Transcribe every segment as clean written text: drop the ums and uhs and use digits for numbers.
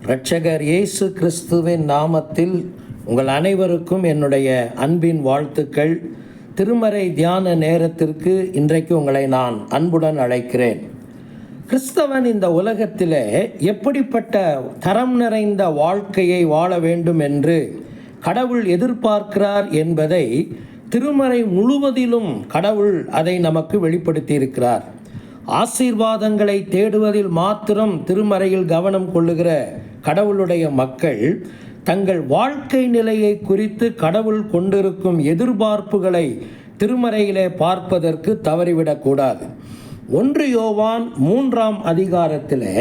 இரட்சகர் இயேசு கிறிஸ்துவின் நாமத்தில் உங்கள் அனைவருக்கும் என்னுடைய அன்பின் வாழ்த்துக்கள். திருமறை தியான நேரத்திற்கு இன்றைக்கு உங்களை நான் அன்புடன் அழைக்கிறேன். கிறிஸ்தவன் இந்த உலகத்திலே எப்படிப்பட்ட தரம் நிறைந்த வாழ்க்கையை வாழ வேண்டும் என்று கடவுள் எதிர்பார்க்கிறார் என்பதை திருமறை முழுவதிலும் கடவுள் அதை நமக்கு வெளிப்படுத்தி இருக்கிறார். ஆசீர்வாதங்களை தேடுவதில் மாத்திரம் திருமறையில் கவனம் கொள்ளுகிற கடவுளுடைய மக்கள் தங்கள் வாழ்க்கை நிலையை குறித்து கடவுள் கொண்டிருக்கும் எதிர்பார்ப்புகளை திருமறையிலே பார்ப்பதற்கு தவறிவிடக்கூடாது. 1 யோவான் 3ஆம் அதிகாரத்திலே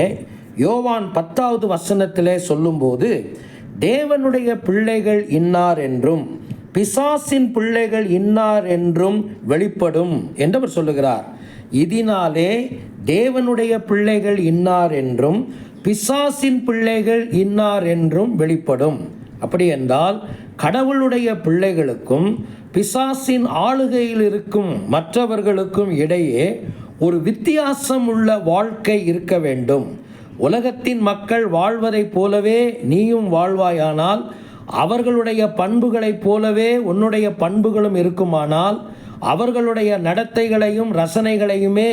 யோவான் 10வது வசனத்திலே சொல்லும்போது, தேவனுடைய பிள்ளைகள் இன்னார் என்றும் பிசாசின் பிள்ளைகள் இன்னார் என்றும் வெளிப்படும் என்று அவர் சொல்லுகிறார். இதனாலே தேவனுடைய பிள்ளைகள் இன்னார் என்றும் பிசாசின் பிள்ளைகள் இன்னார் என்றும் வெளிப்படும். அப்படி என்றால் கடவுளுடைய பிள்ளைகளுக்கும் பிசாசின் ஆளுகையில் இருக்கும் மற்றவர்களுக்கும் இடையே ஒரு வித்தியாசம் உள்ள வாழ்க்கை இருக்க வேண்டும். உலகத்தின் மக்கள் வாழ்வதைப் போலவே நீயும் வாழ்வாயானால், அவர்களுடைய பண்புகளைப் போலவே உன்னுடைய பண்புகளும் இருக்குமானால், அவர்களுடைய நடத்தைகளையும் ரசனைகளையுமே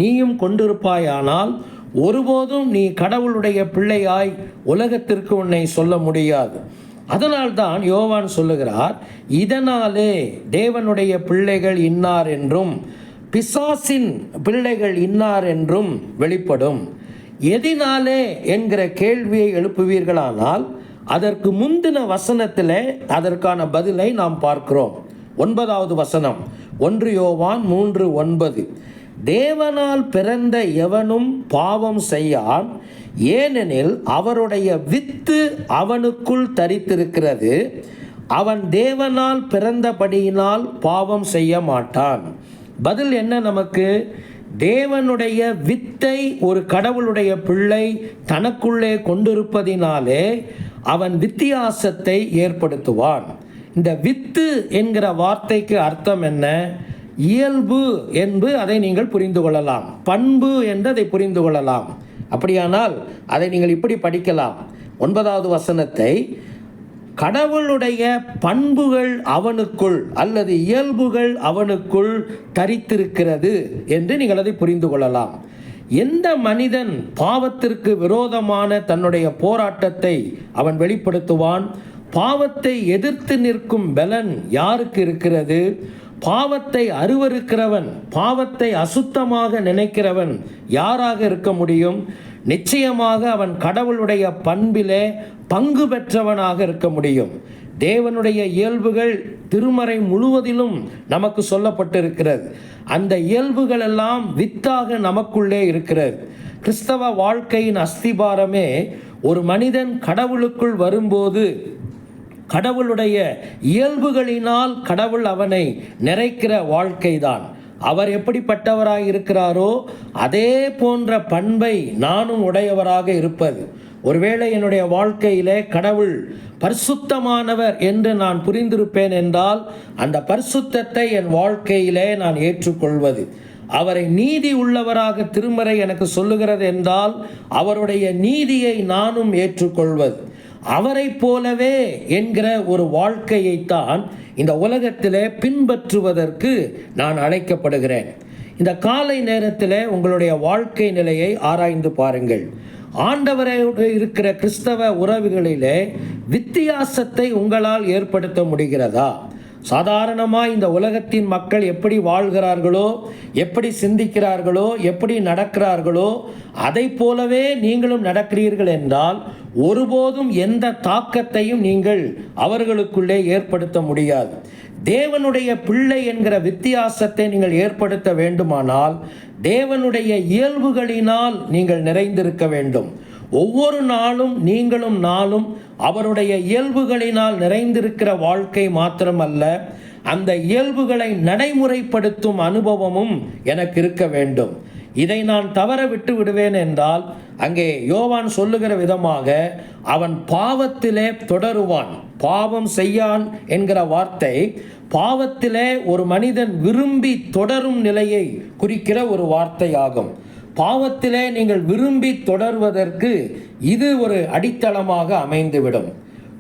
நீயும் கொண்டிருப்பாயானால், ஒருபோதும் நீ கடவுளுடைய பிள்ளையாய் உலகத்திற்கு உன்னை சொல்ல முடியாது. அதனால்தான் யோவான் சொல்லுகிறார், இதனாலே தேவனுடைய பிள்ளைகள் இன்னார் என்றும் பிசாசின் பிள்ளைகள் இன்னார் என்றும் வெளிப்படும். எதினாலே என்கிற கேள்வியை எழுப்புவீர்களானால், அதற்கு முந்தின வசனத்திலே அதற்கான பதிலை நாம் பார்க்கிறோம். 9வது வசனம், 1 யோவான் 3:9, தேவனால் பிறந்த எவனும் பாவம் செய்யான், ஏனெனில் அவருடைய வித்து அவனுக்குள் தரித்திருக்கிறது, அவன் தேவனால் பிறந்தபடியினால் பாவம் செய்ய மாட்டான். பதில் என்ன நமக்கு? தேவனுடைய வித்தை ஒரு கடவுளுடைய பிள்ளை தனக்குள்ளே கொண்டிருப்பதினாலே அவன் வித்தியாசத்தை ஏற்படுத்துவான். இந்த வித்து என்கிற வார்த்தைக்கு அர்த்தம் என்ன? இயல்பு என்று அதை நீங்கள் புரிந்து கொள்ளலாம், பண்பு என்று அதை புரிந்து கொள்ளலாம். அப்படியானால் அதை நீங்கள் இப்படி படிக்கலாம். 9வது வசனத்தை, கடவுளுடைய பண்புகள் அவனுக்குள் அல்லது இயல்புகள் அவனுக்குள் தரித்திருக்கிறது என்று நீங்கள் அதை புரிந்து கொள்ளலாம். எந்த மனிதன் பாவத்திற்கு விரோதமான தன்னுடைய போராட்டத்தை அவன் வெளிப்படுத்துவான்? பாவத்தை எதிர்த்து நிற்கும் பலன் யாருக்கு இருக்கிறது? பாவத்தை அருவருக்கிறவன், பாவத்தை அசுத்தமாக நினைக்கிறவன் யாராக இருக்க முடியும்? நிச்சயமாக அவன் கடவுளுடைய பண்பிலே பங்கு பெற்றவனாக இருக்க முடியும். தேவனுடைய இயல்புகள் திருமறை முழுவதிலும் நமக்கு சொல்லப்பட்டிருக்கிறது. அந்த இயல்புகள் எல்லாம் வித்தாக நமக்குள்ளே இருக்கிறது. கிறிஸ்தவ வாழ்க்கையின் அஸ்திபாரமே ஒரு மனிதன் கடவுளுக்குள் வரும்போது கடவுளுடைய இயல்புகளினால் கடவுள் அவனை நிறைக்கிற வாழ்க்கைதான். அவர் எப்படிப்பட்டவராக இருக்கிறாரோ அதே போன்ற பண்பை நானும் உடையவராக இருப்பது. ஒருவேளை என்னுடைய வாழ்க்கையிலே கடவுள் பரிசுத்தமானவர் என்று நான் புரிந்திருப்பேன் என்றால், அந்த பரிசுத்தத்தை என் வாழ்க்கையிலே நான் ஏற்றுக்கொள்வது. அவரை நீதி உள்ளவராக திருமறை எனக்கு சொல்லுகிறது என்றால், அவருடைய நீதியை நானும் ஏற்றுக்கொள்வது. அவரை போலவே என்கிற ஒரு வாழ்க்கையைத்தான் இந்த உலகத்திலே பின்பற்றுவதற்கு நான் அழைக்கப்படுகிறேன். இந்த காலை நேரத்தில் உங்களுடைய வாழ்க்கை நிலையை ஆராய்ந்து பாருங்கள். ஆண்டவரோடு இருக்கிற கிறிஸ்தவ உறவுகளிலே வித்தியாசத்தை உங்களால் ஏற்படுத்த முடிகிறதா? சாதாரணமாக இந்த உலகத்தின் மக்கள் எப்படி வாழ்கிறார்களோ, எப்படி சிந்திக்கிறார்களோ, எப்படி நடக்கிறார்களோ, அதை போலவே நீங்களும் நடக்கிறீர்கள் என்றால் ஒருபோதும் எந்த தாக்கத்தையும் நீங்கள் அவர்களுக்குள்ளே ஏற்படுத்த முடியாது. தேவனுடைய பிள்ளை என்கிற வித்தியாசத்தை நீங்கள் ஏற்படுத்த வேண்டுமானால் தேவனுடைய இயல்புகளினால் நீங்கள் நிறைந்திருக்க வேண்டும். ஒவ்வொரு நாளும் நீங்களும் நாளும் அவருடைய இயல்புகளினால் நிறைந்திருக்கிற வாழ்க்கை மாத்திரமல்ல, அந்த இயல்புகளை நடைமுறைப்படுத்தும் அனுபவமும் எனக்கு இருக்க வேண்டும். இதை நான் தவற விட்டு விடுவேன் என்றால், அங்கே யோவான் சொல்லுகிற விதமாக அவன் பாவத்திலே தொடருவான். பாவம் செய்யான் என்கிற வார்த்தை பாவத்திலே ஒரு மனிதன் விரும்பி தொடரும் நிலையை குறிக்கிற ஒரு வார்த்தையாகும். பாவத்திலே நீங்கள் விரும்பி தொடர்வதற்கு இது ஒரு அடித்தளமாக அமைந்துவிடும்.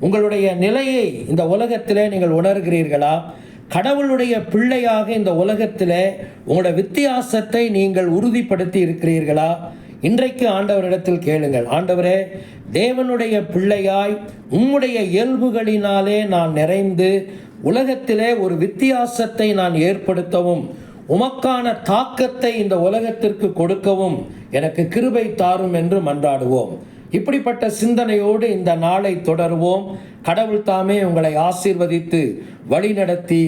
உங்களுடைய நிலையை இந்த உலகத்திலே நீங்கள் உணர்கிறீர்களா? கடவுளுடைய பிள்ளையாக இந்த உலகத்திலே உங்களுடைய வித்தியாசத்தை நீங்கள் உறுதிப்படுத்தி இருக்கிறீர்களா? இன்றைக்கு ஆண்டவரிடத்தில் கேளுங்கள். ஆண்டவரே, தேவனுடைய பிள்ளையாய் உம்முடைய இயல்புகளினாலே நான் நிறைந்து உலகத்திலே ஒரு வித்தியாசத்தை நான் ஏற்படுத்தவும், உமக்கான தாக்கத்தை இந்த உலகத்திற்கு கொடுக்கவும் எனக்கு கிருபை தாரும் என்று மன்றாடுவோம். இப்படிப்பட்ட சிந்தனையோடு இந்த நாளை தொடருவோம். கடவுள் தாமே உங்களை ஆசீர்வதித்து வழிநடத்தி